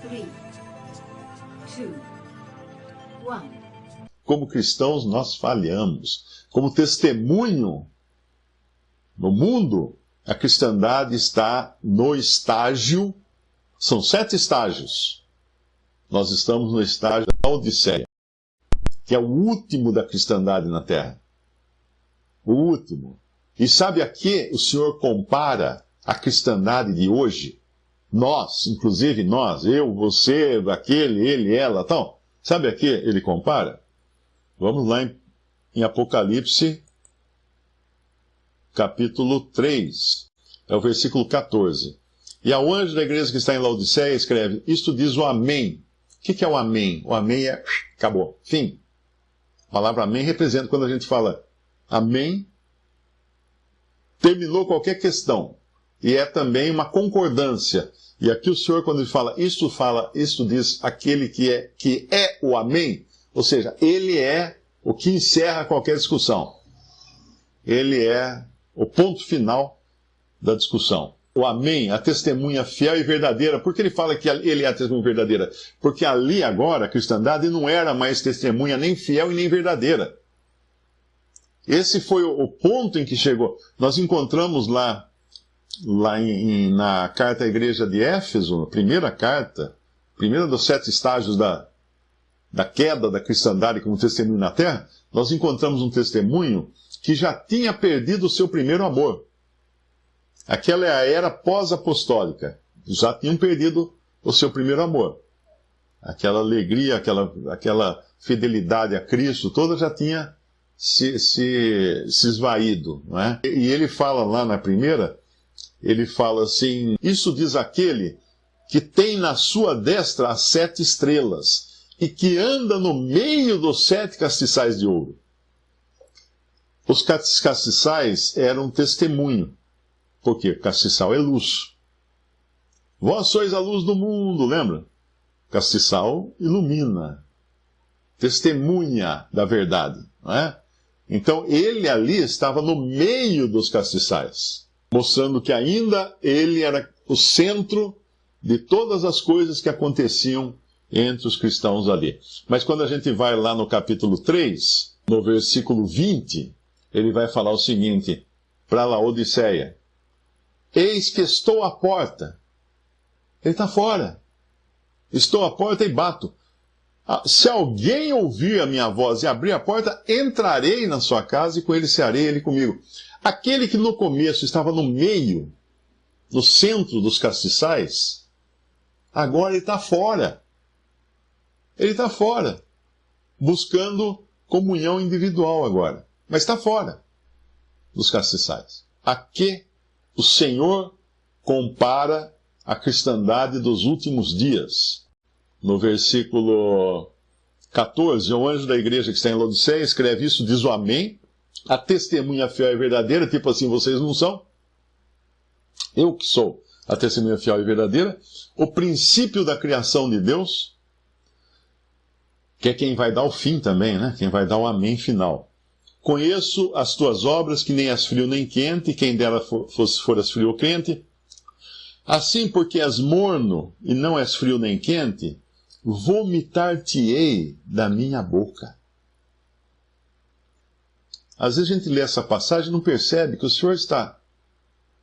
3, 2, 1. Como cristãos, nós falhamos. Como testemunho no mundo, a cristandade está no estágio, são 7 estágios. Nós estamos no estágio da Odisseia, que é o último da cristandade na Terra. O último. E sabe a que o Senhor compara a cristandade de hoje? Nós, inclusive nós, eu, você, aquele, ele, ela, tal. Sabe a que ele compara? Vamos lá em Apocalipse, capítulo 3, é o versículo 14. E ao anjo da igreja que está em Laodiceia escreve, isto diz o Amém. O que é o Amém? O Amém é, acabou, fim. A palavra Amém representa quando a gente fala Amém, terminou qualquer questão. E é também uma concordância. E aqui o Senhor, quando ele fala, isto diz aquele que é o Amém, ou seja, ele é o que encerra qualquer discussão. Ele é o ponto final da discussão. O Amém, a testemunha fiel e verdadeira. Por que ele fala que ele é a testemunha verdadeira? Porque ali agora a cristandade não era mais testemunha nem fiel e nem verdadeira. Esse foi o ponto em que chegou. Nós encontramos na carta à igreja de Éfeso, na primeira carta, primeira dos 7 estágios da queda da cristandade como testemunho na terra, nós encontramos um testemunho que já tinha perdido o seu primeiro amor. Aquela é a era pós-apostólica. Já tinham perdido o seu primeiro amor. Aquela alegria, aquela fidelidade a Cristo, toda já tinha se esvaído. Não é? E ele fala lá na primeira, ele fala assim, isso diz aquele que tem na sua destra as 7 estrelas e que anda no meio dos 7 castiçais de ouro. Os castiçais eram testemunho. Por quê? Castiçal é luz. Vós sois a luz do mundo, lembra? Castiçal ilumina. Testemunha da verdade, não é? Então ele ali estava no meio dos castiçais, mostrando que ainda ele era o centro de todas as coisas que aconteciam entre os cristãos ali. Mas quando a gente vai lá no capítulo 3, no versículo 20, ele vai falar o seguinte, para Laodiceia, eis que estou à porta. Ele está fora. Estou à porta e bato. Se alguém ouvir a minha voz e abrir a porta, entrarei na sua casa e com ele cearei, ele comigo. Aquele que no começo estava no meio, no centro dos castiçais, agora ele está fora. Ele está fora, buscando comunhão individual agora. Mas está fora dos castiçais. A que o Senhor compara a cristandade dos últimos dias? No versículo 14, o anjo da igreja que está em Laodiceia escreve isso, diz o Amém, a testemunha fiel e verdadeira, tipo assim, vocês não são? Eu que sou a testemunha fiel e verdadeira, o princípio da criação de Deus, que é quem vai dar o fim também, né? Quem vai dar o amém final. Conheço as tuas obras, que nem és frio nem quente, quem dera foras frio ou quente. Assim, porque és morno e não és frio nem quente, vomitar-te-ei da minha boca. Às vezes a gente lê essa passagem e não percebe que o Senhor está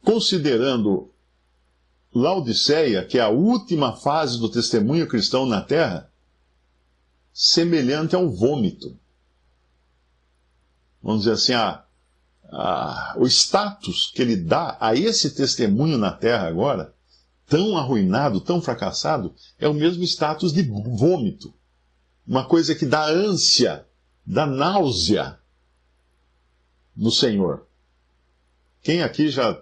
considerando Laodiceia, que é a última fase do testemunho cristão na terra, semelhante a um vômito. Vamos dizer assim, o status que ele dá a esse testemunho na terra agora, tão arruinado, tão fracassado, é o mesmo status de vômito. Uma coisa que dá ânsia, dá náusea no Senhor. Quem aqui já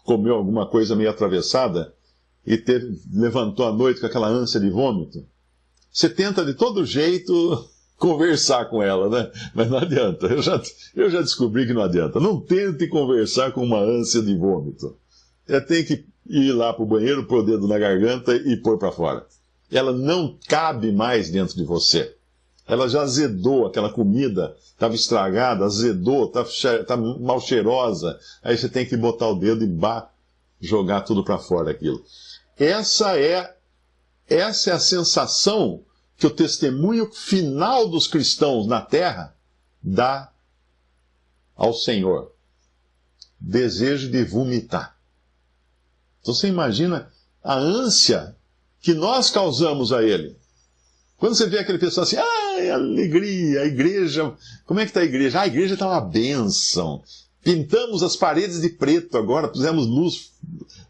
comeu alguma coisa meio atravessada e levantou à noite com aquela ânsia de vômito? Você tenta de todo jeito conversar com ela, né? Mas não adianta. Eu já descobri que não adianta. Não tente conversar com uma ânsia de vômito. Tem que ir lá para o banheiro, pôr o dedo na garganta e pôr para fora. Ela não cabe mais dentro de você. Ela já azedou, aquela comida estava estragada, azedou, está mal cheirosa. Aí você tem que botar o dedo e jogar tudo para fora aquilo. Essa é essa é a sensação que o testemunho final dos cristãos na terra dá ao Senhor. Desejo de vomitar. Então você imagina a ânsia que nós causamos a ele. Quando você vê aquele pessoal assim, alegria, a igreja, como é que está a igreja? A igreja está uma bênção. Pintamos as paredes de preto agora, pusemos luz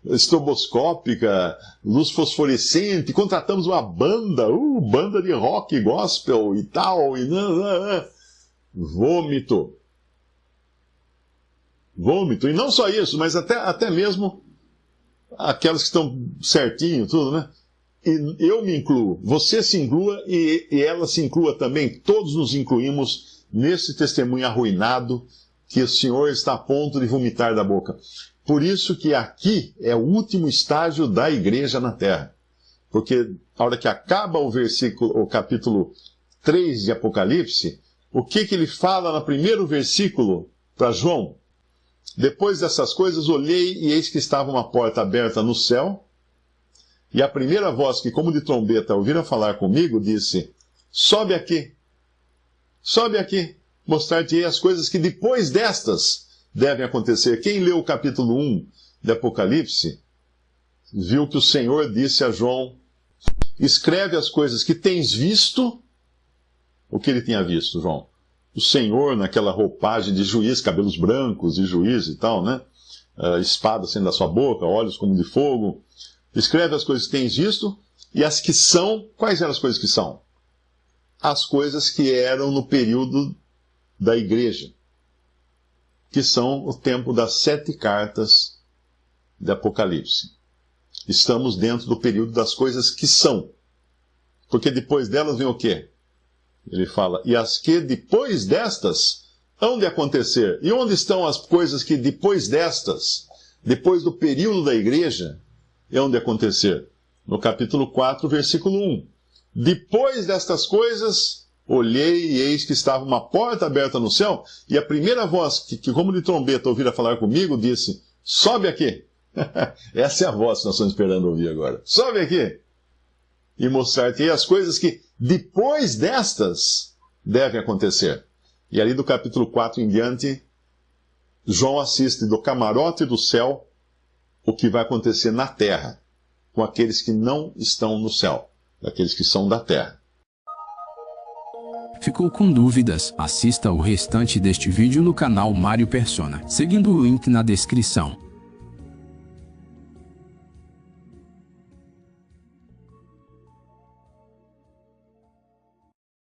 estroboscópica, luz fosforescente, contratamos uma banda, banda de rock gospel e tal, e vômito. Vômito. E não só isso, mas até mesmo aquelas que estão certinho, tudo, né? E eu me incluo, você se inclua e ela se inclua também. Todos nos incluímos nesse testemunho arruinado que o Senhor está a ponto de vomitar da boca. Por isso que aqui é o último estágio da igreja na terra. Porque a hora que acaba o capítulo 3 de Apocalipse, o que ele fala no primeiro versículo para João? Depois dessas coisas, olhei e eis que estava uma porta aberta no céu, e a primeira voz que, como de trombeta, ouviram falar comigo, disse: sobe aqui, mostrar-te-ei as coisas que depois destas devem acontecer. Quem leu o capítulo 1 de Apocalipse, viu que o Senhor disse a João: escreve as coisas que tens visto. O que ele tinha visto, João? O Senhor naquela roupagem de juiz, cabelos brancos de juiz e tal, né? Espada saindo da sua boca, olhos como de fogo. Escreve as coisas que tens visto e as que são. Quais eram as coisas que são? As coisas que eram no período da igreja, que são o tempo das 7 cartas de Apocalipse. Estamos dentro do período das coisas que são. Porque depois delas vem o quê? Ele fala, e as que depois destas hão de acontecer. E onde estão as coisas que depois destas, depois do período da igreja, hão de acontecer? No capítulo 4, versículo 1. Depois destas coisas, olhei e eis que estava uma porta aberta no céu, e a primeira voz, que como de trombeta ouvira falar comigo, disse: sobe aqui. Essa é a voz que nós estamos esperando ouvir agora. Sobe aqui. E mostrar-te as coisas que depois destas devem acontecer. E ali do capítulo 4 em diante, João assiste do camarote do céu o que vai acontecer na terra com aqueles que não estão no céu, daqueles que são da terra. Ficou com dúvidas? Assista o restante deste vídeo no canal Mário Persona, seguindo o link na descrição.